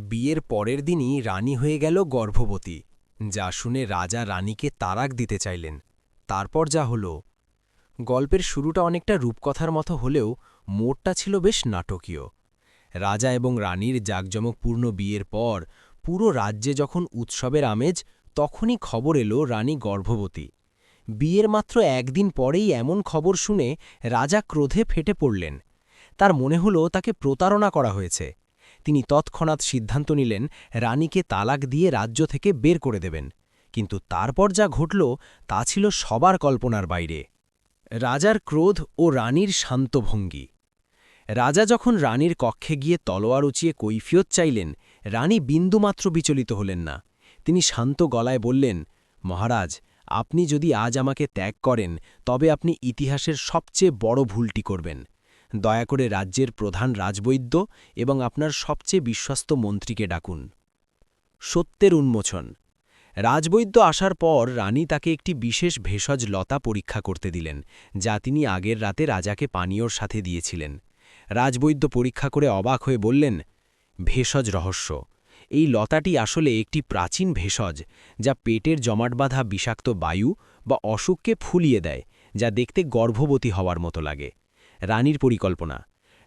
বিয়ের পরের দিনই রানী হয়ে গেল গর্ভবতী, যা শুনে রাজা রানীকে তালাক দিতে চাইলেন। তারপর যা হলো। গল্পের শুরুটা অনেকটা রূপকথার মতো হলেও মোড়টা ছিল বেশ নাটকীয়। রাজা এবং রানীর জাঁকজমকপূর্ণ বিয়ের পর পুরো রাজ্যে যখন উৎসবের আমেজ, তখনই খবর এলো রানী গর্ভবতী। বিয়ের মাত্র একদিন পরেই এমন খবর শুনে রাজা ক্রোধে ফেটে পড়লেন। তার মনে হলো তাকে প্রতারণা করা হয়েছে। তিনি তৎক্ষণাৎ সিদ্ধান্ত নিলেন রানীকে তালাক দিয়ে রাজ্য থেকে বের করে দেবেন। কিন্তু তারপর যা ঘটল তা ছিল সবার কল্পনার বাইরে। রাজার ক্রোধ ও রানীর শান্ত ভঙ্গি। রাজা যখন রানীর কক্ষে গিয়ে তলোয়ার উঁচিয়ে কৈফিয়ত চাইলেন, রানী বিন্দুমাত্র বিচলিত হলেন না। তিনি শান্ত গলায় বললেন, মহারাজ, আপনি যদি আজ আমাকে ত্যাগ করেন তবে আপনি ইতিহাসের সবচেয়ে বড় ভুলটি করবেন। দয়া করে রাজ্যের প্রধান রাজবৈদ্য এবং আপনার সবচেয়ে বিশ্বস্ত মন্ত্রীকে ডাকুন। সত্যের উন্মোচন। রাজবৈদ্য আসার পর রানী তাকে একটি বিশেষ ভেষজ লতা পরীক্ষা করতে দিলেন, যা তিনি আগের রাতে রাজাকে পানীয়র সাথে দিয়েছিলেন। রাজবৈদ্য পরীক্ষা করে অবাক হয়ে বললেন, ভেষজ রহস্য। এই লতাটি আসলে একটি প্রাচীন ভেষজ, যা পেটের জমাট বাঁধা বিষাক্ত বায়ু বা অসুখকে ফুলিয়ে দেয়, যা দেখতে গর্ভবতী হওয়ার মতো লাগে। রানীর পরিকল্পনা।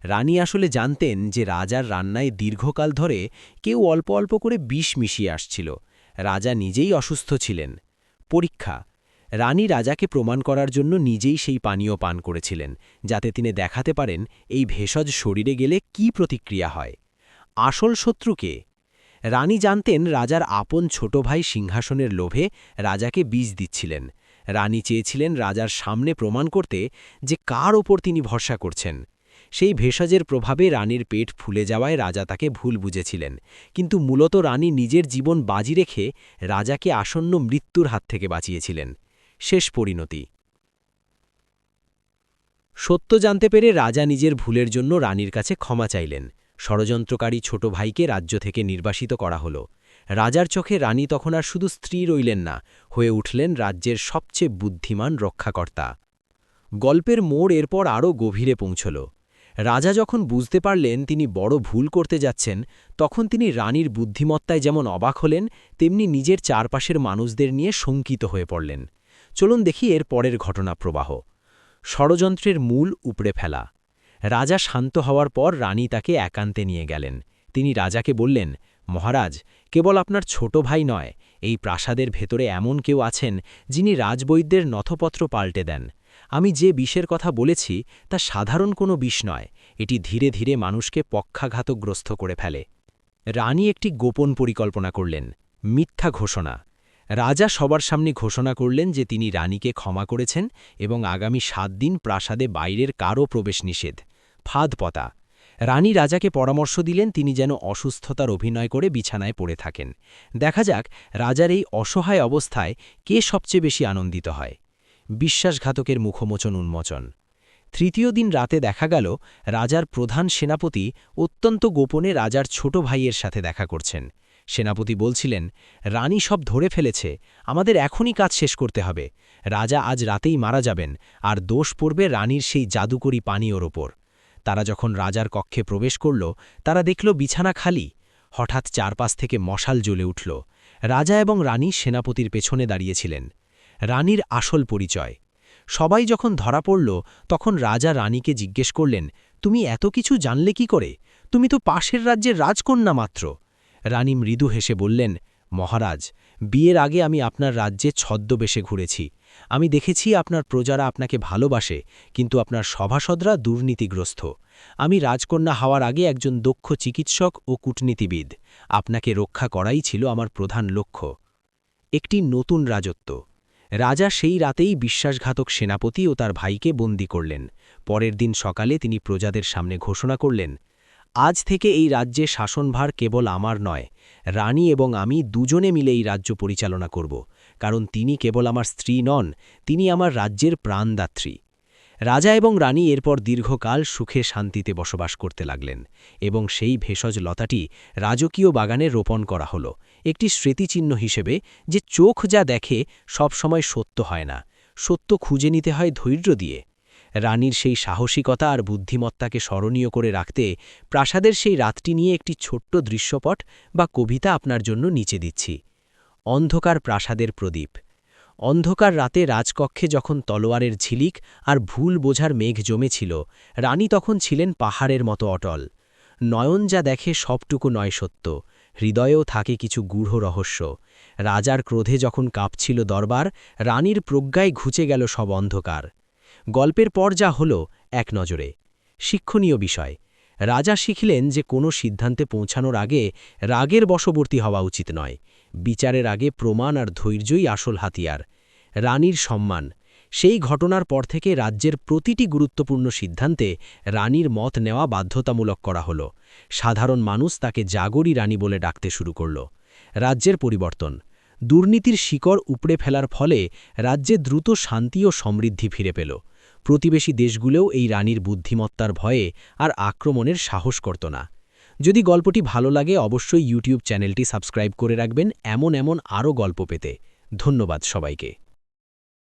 রানী আসলে জানতেন যে রাজার রান্নায় দীর্ঘকাল ধরে কেউ অল্প অল্প করে বিষ মিশিয়ে আসছিল। রাজা নিজেই অসুস্থ ছিলেন। পরীক্ষা। রানী রাজাকে প্রমাণ করার জন্য নিজেই সেই পানীয় পান করেছিলেন, যাতে তিনি দেখাতে পারেন এই ভেষজ শরীরে গেলে কি প্রতিক্রিয়া হয়। আসল শত্রুকে। রানী জানতেন রাজার আপন ছোট ভাই সিংহাসনের লোভে রাজাকে বিষ দিচ্ছিলেন। রানী চেয়েছিলেন রাজার সামনে প্রমাণ করতে যে কার ওপর তিনি ভরসা করছেন। সেই ভেষজের প্রভাবে রানীর পেট ফুলে যাওয়ায় রাজা তাকে ভুল বুঝেছিলেন, কিন্তু মূলত রানী নিজের জীবন বাজি রেখে রাজাকে আসন্ন মৃত্যুর হাত থেকে বাঁচিয়েছিলেন। শেষ পরিণতি। সত্য জানতে পেরে রাজা নিজের ভুলের জন্য রানীর কাছে ক্ষমা চাইলেন। ষড়যন্ত্রকারী ছোট ভাইকে রাজ্য থেকে নির্বাসিত করা হল। রাজার চোখে রানী তখন আর শুধু স্ত্রী রইলেন না, হয়ে উঠলেন রাজ্যের সবচেয়ে বুদ্ধিমান রক্ষাকর্তা। গল্পের মোড় এরপর আরও গভীরে পৌঁছল। রাজা যখন বুঝতে পারলেন তিনি বড় ভুল করতে যাচ্ছেন, তখন তিনি রানীর বুদ্ধিমত্তায় যেমন অবাক হলেন, তেমনি নিজের চারপাশের মানুষদের নিয়ে শঙ্কিত হয়ে পড়লেন। চলুন দেখি এর পরের ঘটনা প্রবাহ। ষড়যন্ত্রের মূল উপড়ে ফেলা। রাজা শান্ত হওয়ার পর রানী তাকে একান্তে নিয়ে গেলেন। তিনি রাজাকে বললেন, মহারাজ, কেবল আপনার ছোট ভাই নয়, এই প্রাসাদের ভেতরে এমন কেউ আছেন যিনি রাজবৈদ্যের নথপত্র পাল্টে দেন। আমি যে বিষের কথা বলেছি তা সাধারণ কোনো বিষ নয়, এটি ধীরে ধীরে মানুষকে পক্ষাঘাতগ্রস্ত করে ফেলে। রানী একটি গোপন পরিকল্পনা করলেন। মিথ্যা ঘোষণা। রাজা সবার সামনে ঘোষণা করলেন যে তিনি রানীকে ক্ষমা করেছেন এবং আগামী 7 দিন প্রাসাদে বাইরের কারও প্রবেশ নিষেধ। ফাঁদ পতা। রানী রাজাকে পরামর্শ দিলেন তিনি যেন অসুস্থতার অভিনয় করে বিছানায় পড়ে থাকেন। দেখা যাক রাজার এই অসহায় অবস্থায় কে সবচেয়ে বেশি আনন্দিত হয়। বিশ্বাসঘাতকের মুখমোচন উন্মোচন। তৃতীয় দিন রাতে দেখা গেল রাজার প্রধান সেনাপতি অত্যন্ত গোপনে রাজার ছোট ভাইয়ের সাথে দেখা করছেন। সেনাপতি বলছিলেন, রানী সব ধরে ফেলেছে, আমাদের এখনই কাজ শেষ করতে হবে। রাজা আজ রাতেই মারা যাবেন, আর দোষ পড়বে রানীর সেই জাদুকরি পানীয়র ওপর। তারা যখন রাজার কক্ষে প্রবেশ করল, তারা দেখল বিছানা খালি। হঠাৎ চারপাশ থেকে মশাল জ্বলে উঠল। রাজা এবং রানী সেনাপতির পেছনে দাঁড়িয়েছিলেন। রানীর আসল পরিচয়। সবাই যখন ধরা পড়ল, তখন রাজা রানীকে জিজ্ঞেস করলেন, তুমি এত কিছু জানলে কি করে? তুমি তো পাশের রাজ্যের রাজকন্যা মাত্র। রানী মৃদু হেসে বললেন, মহারাজ, বিয়ের আগে আমি আপনার রাজ্যে ছদ্মবেশে ঘুরেছি। আমি দেখেছি আপনার প্রজারা আপনাকে ভালোবাসে, কিন্তু আপনার সভাসদরা দুর্নীতিগ্রস্ত। আমি রাজকন্যা হওয়ার আগে একজন দক্ষ চিকিৎসক ও কূটনীতিবিদ। আপনাকে রক্ষা করাই ছিল আমার প্রধান লক্ষ্য। একটি নতুন রাজত্ব। রাজা সেই রাতেই বিশ্বাসঘাতক সেনাপতি ও তার ভাইকে বন্দী করলেন। পরের দিন সকালে তিনি প্রজাদের সামনে ঘোষণা করলেন, আজ থেকে এই রাজ্যে শাসনভার কেবল আমার নয়, রানী এবং আমি দুজনে মিলে এই রাজ্য পরিচালনা করব, কারণ তিনি কেবল আমার স্ত্রী নন, তিনি আমার রাজ্যের প্রাণদাত্রী। রাজা এবং রানী এরপর দীর্ঘকাল সুখে শান্তিতে বসবাস করতে লাগলেন, এবং সেই ভেষজ লতাটি রাজকীয় বাগানে রোপণ করা হল, একটি স্মৃতিচিহ্ন হিসেবে যে চোখ যা দেখে সবসময় সত্য হয় না, সত্য খুঁজে নিতে হয় ধৈর্য দিয়ে। রানীর সেই সাহসিকতা আর বুদ্ধিমত্তাকে স্মরণীয় করে রাখতে প্রাসাদের সেই রাতটি নিয়ে একটি ছোট্ট দৃশ্যপট বা কবিতা আপনার জন্য নিচে দিচ্ছি। অন্ধকার প্রাসাদের প্রদীপ। অন্ধকার রাতে রাজকক্ষে যখন তলোয়ারের ঝিলিক আর ভুল বোঝার মেঘ জমেছিল, রানী তখন ছিলেন পাহাড়ের মতো অটল। নয়ন যা দেখে সবটুকু নয় সত্য, হৃদয়েও থাকে কিছু গূঢ় রহস্য। রাজার ক্রোধে যখন কাঁপছিল দরবার, রানীর প্রজ্ঞায় ঘুচে গেল সব অন্ধকার। গল্পের পর যা হল, এক নজরে শিক্ষণীয় বিষয়। রাজা শিখলেন যে কোনো সিদ্ধান্তে পৌঁছানোর আগে রাগের বশবর্তী হওয়া উচিত নয়। বিচারের আগে প্রমাণ আর ধৈর্যই আসল হাতিয়ার। রানীর সম্মান। সেই ঘটনার পর থেকে রাজ্যের প্রতিটি গুরুত্বপূর্ণ সিদ্ধান্তে রানীর মত নেওয়া বাধ্যতামূলক করা হল। সাধারণ মানুষ তাকে জাগরি রানী বলে ডাকতে শুরু করল। রাজ্যের পরিবর্তন। দুর্নীতির শিকড় উপড়ে ফেলার ফলে রাজ্যে দ্রুত শান্তি ও সমৃদ্ধি ফিরে পেল। প্রতিবেশী দেশগুলোও এই রানীর বুদ্ধিমত্তার ভয়ে আর আক্রমণের সাহস করত না। যদি গল্পটি ভালো লাগে অবশ্যই ইউটিউব চ্যানেলটি সাবস্ক্রাইব করে রাখবেন এমন আরও গল্প পেতে। ধন্যবাদ সবাইকে।